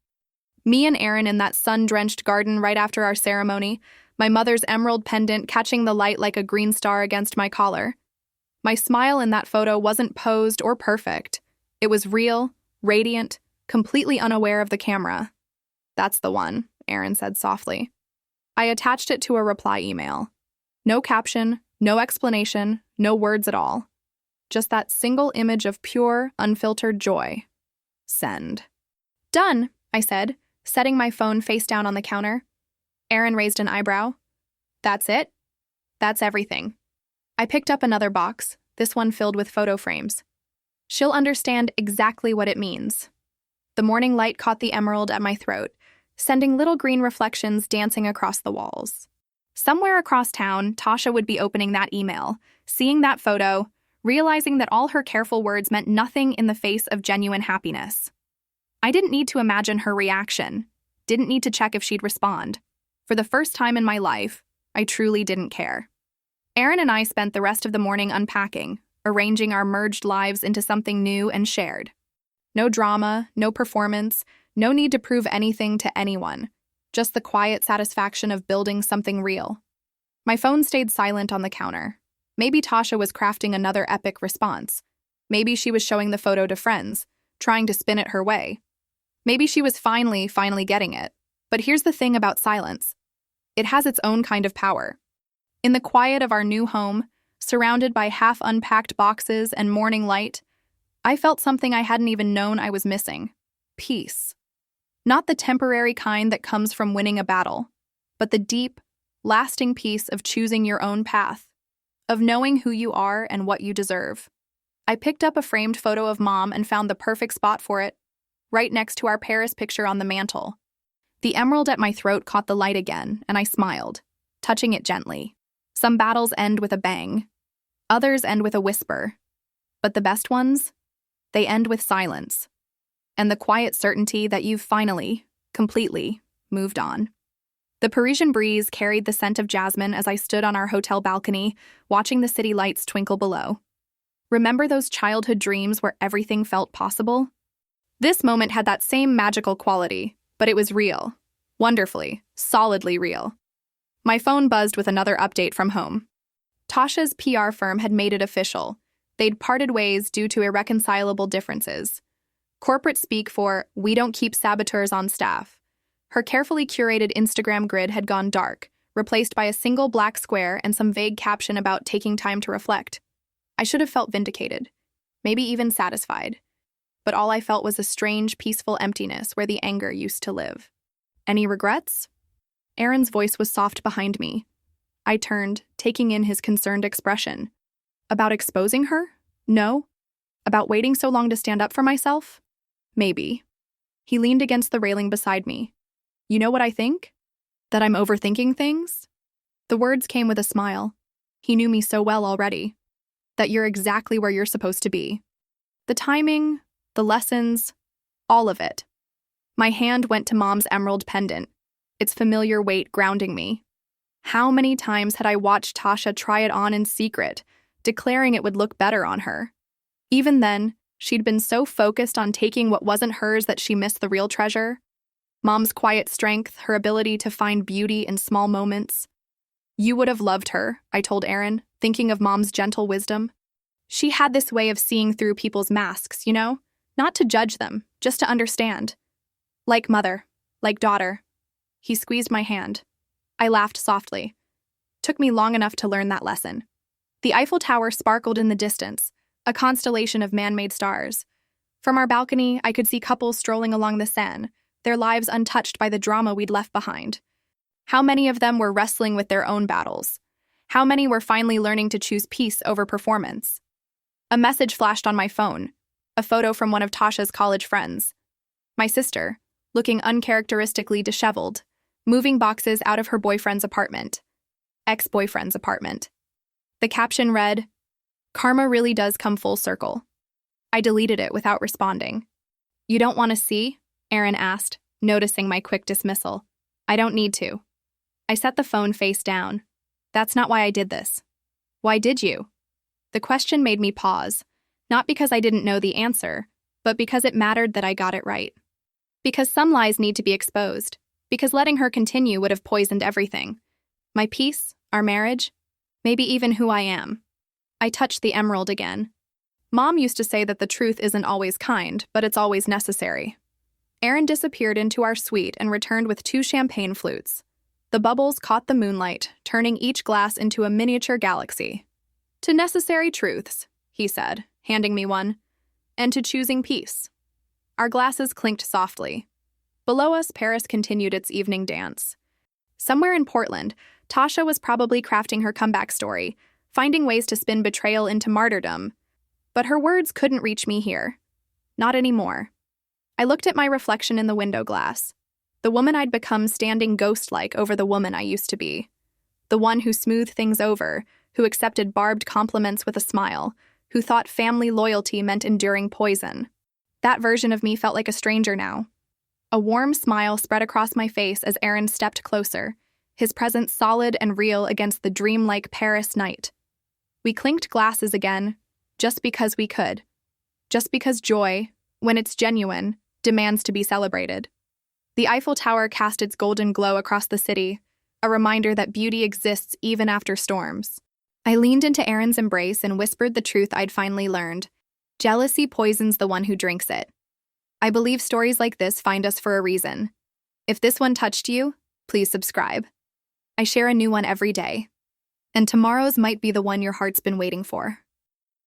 Me and Aaron in that sun-drenched garden right after our ceremony, my mother's emerald pendant catching the light like a green star against my collar. My smile in that photo wasn't posed or perfect. It was real, radiant, completely unaware of the camera. "That's the one," Aaron said softly. I attached it to a reply email. No caption, no explanation, no words at all. Just that single image of pure, unfiltered joy. Send. "Done," I said, setting my phone face down on the counter. Aaron raised an eyebrow. "That's it?" "That's everything." I picked up another box, this one filled with photo frames. She'll understand exactly what it means. The morning light caught the emerald at my throat, sending little green reflections dancing across the walls. Somewhere across town, Tasha would be opening that email, seeing that photo, realizing that all her careful words meant nothing in the face of genuine happiness. I didn't need to imagine her reaction, didn't need to check if she'd respond. For the first time in my life, I truly didn't care. Aaron and I spent the rest of the morning unpacking, arranging our merged lives into something new and shared. No drama, no performance, no need to prove anything to anyone, just the quiet satisfaction of building something real. My phone stayed silent on the counter. Maybe Tasha was crafting another epic response. Maybe she was showing the photo to friends, trying to spin it her way. Maybe she was finally getting it. But here's the thing about silence. It has its own kind of power. In the quiet of our new home, surrounded by half-unpacked boxes and morning light, I felt something I hadn't even known I was missing. Peace. Not the temporary kind that comes from winning a battle, but the deep, lasting peace of choosing your own path, of knowing who you are and what you deserve. I picked up a framed photo of Mom and found the perfect spot for it, right next to our Paris picture on the mantle. The emerald at my throat caught the light again, and I smiled, touching it gently. Some battles end with a bang. Others end with a whisper. But the best ones? They end with silence. And the quiet certainty that you've finally, completely, moved on. The Parisian breeze carried the scent of jasmine as I stood on our hotel balcony, watching the city lights twinkle below. Remember those childhood dreams where everything felt possible? This moment had that same magical quality, but it was real. Wonderfully, solidly real. My phone buzzed with another update from home. Tasha's PR firm had made it official. They'd parted ways due to irreconcilable differences. Corporate speak for, "We don't keep saboteurs on staff." Her carefully curated Instagram grid had gone dark, replaced by a single black square and some vague caption about taking time to reflect. I should have felt vindicated, maybe even satisfied. But all I felt was a strange, peaceful emptiness where the anger used to live. Any regrets? Aaron's voice was soft behind me. I turned, taking in his concerned expression. About exposing her? No. About waiting so long to stand up for myself? Maybe. He leaned against the railing beside me. You know what I think? That I'm overthinking things? The words came with a smile. He knew me so well already. That you're exactly where you're supposed to be. The timing, the lessons, all of it. My hand went to Mom's emerald pendant, its familiar weight grounding me. How many times had I watched Tasha try it on in secret, declaring it would look better on her? Even then, she'd been so focused on taking what wasn't hers that she missed the real treasure. Mom's quiet strength, her ability to find beauty in small moments. You would have loved her, I told Aaron, thinking of Mom's gentle wisdom. She had this way of seeing through people's masks, you know? Not to judge them, just to understand. Like mother, like daughter. He squeezed my hand. I laughed softly. Took me long enough to learn that lesson. The Eiffel Tower sparkled in the distance, a constellation of man-made stars. From our balcony, I could see couples strolling along the Seine, their lives untouched by the drama we'd left behind. How many of them were wrestling with their own battles? How many were finally learning to choose peace over performance? A message flashed on my phone, a photo from one of Tasha's college friends. My sister, looking uncharacteristically disheveled, moving boxes out of her boyfriend's apartment. Ex-boyfriend's apartment. The caption read, "Karma really does come full circle." I deleted it without responding. You don't want to see? Aaron asked, noticing my quick dismissal. I don't need to. I set the phone face down. That's not why I did this. Why did you? The question made me pause, not because I didn't know the answer, but because it mattered that I got it right. Because some lies need to be exposed, because letting her continue would have poisoned everything. My peace, our marriage, maybe even who I am. I touched the emerald again. Mom used to say that the truth isn't always kind, but it's always necessary. Aaron disappeared into our suite and returned with 2 champagne flutes. The bubbles caught the moonlight, turning each glass into a miniature galaxy. To necessary truths, he said, handing me one, and to choosing peace. Our glasses clinked softly. Below us, Paris continued its evening dance. Somewhere in Portland, Tasha was probably crafting her comeback story, finding ways to spin betrayal into martyrdom. But her words couldn't reach me here. Not anymore. I looked at my reflection in the window glass. The woman I'd become standing ghost-like over the woman I used to be. The one who smoothed things over, who accepted barbed compliments with a smile, who thought family loyalty meant enduring poison. That version of me felt like a stranger now. A warm smile spread across my face as Aaron stepped closer, his presence solid and real against the dreamlike Paris night. We clinked glasses again, just because we could. Just because joy, when it's genuine, demands to be celebrated. The Eiffel Tower cast its golden glow across the city, a reminder that beauty exists even after storms. I leaned into Aaron's embrace and whispered the truth I'd finally learned. Jealousy poisons the one who drinks it. I believe stories like this find us for a reason. If this one touched you, please subscribe. I share a new one every day. And tomorrow's might be the one your heart's been waiting for.